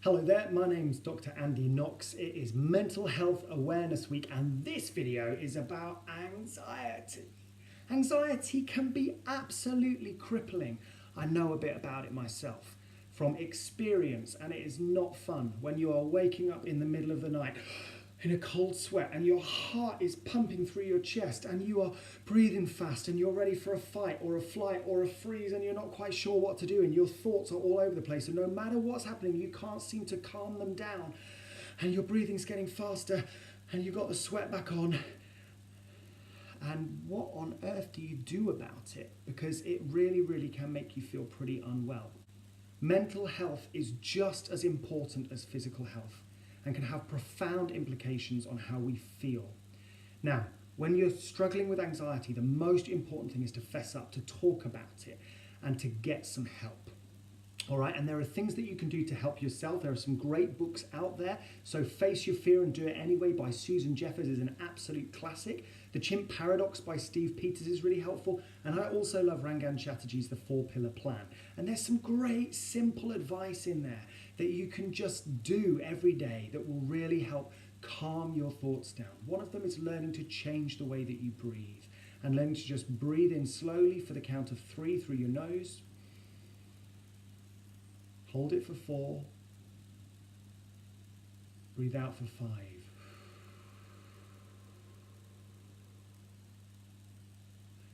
Hello there, my name's Dr. Andy Knox. It is Mental Health Awareness Week and this video is about anxiety. Anxiety can be absolutely crippling. I know a bit about it myself from experience, and it is not fun when you are waking up in the middle of the night in a cold sweat and your heart is pumping through your chest and you are breathing fast and you're ready for a fight or a flight or a freeze and you're not quite sure what to do and your thoughts are all over the place and no matter what's happening you can't seem to calm them down and your breathing's getting faster and you've got the sweat back on. And what on earth do you do about it? Because it really can make you feel pretty unwell. Mental health is just as important as physical health and can have profound implications on how we feel. Now, when you're struggling with anxiety, the most important thing is to fess up, to talk about it, and to get some help. All right, and there are things that you can do to help yourself. There are some great books out there. So Face Your Fear and Do It Anyway by Susan Jeffers is an absolute classic. The Chimp Paradox by Steve Peters is really helpful. And I also love Rangan Chatterjee's The 4-Pillar Plan. And there's some great simple advice in there that you can just do every day that will really help calm your thoughts down. One of them is learning to change the way that you breathe and learning to just breathe in slowly for the count of 3 through your nose. Hold it for 4. Breathe out for 5.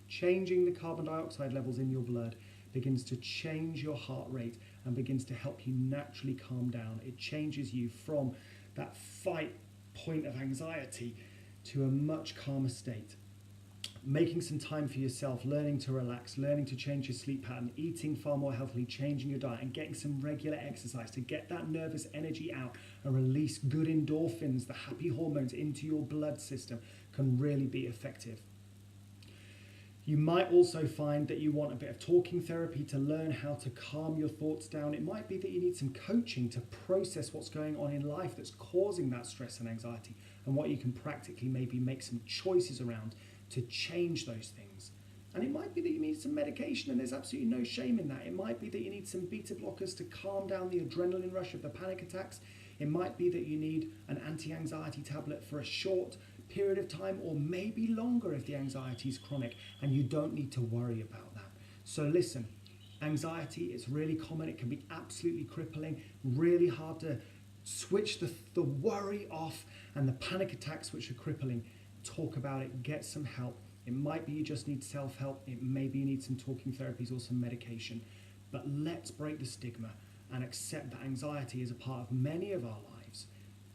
Changing the carbon dioxide levels in your blood begins to change your heart rate and begins to help you naturally calm down. It changes you from that fight point of anxiety to a much calmer state. Making some time for yourself, learning to relax, learning to change your sleep pattern, eating far more healthily, changing your diet and getting some regular exercise to get that nervous energy out and release good endorphins, the happy hormones into your blood system can really be effective. You might also find that you want a bit of talking therapy to learn how to calm your thoughts down. It might be that you need some coaching to process what's going on in life that's causing that stress and anxiety and what you can practically maybe make some choices around to change those things. And it might be that you need some medication, and there's absolutely no shame in that. It might be that you need some beta blockers to calm down the adrenaline rush of the panic attacks. It might be that you need an anti-anxiety tablet for a short period of time, or maybe longer if the anxiety is chronic, and you don't need to worry about that. So listen, anxiety is really common. It can be absolutely crippling, really hard to switch the worry off, and the panic attacks which are crippling. Talk about it, get some help. It might be you just need self-help. It may be you need some talking therapies or some medication. But let's break the stigma and accept that anxiety is a part of many of our lives,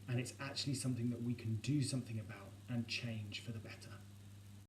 and it's actually something that we can do something about and change for the better.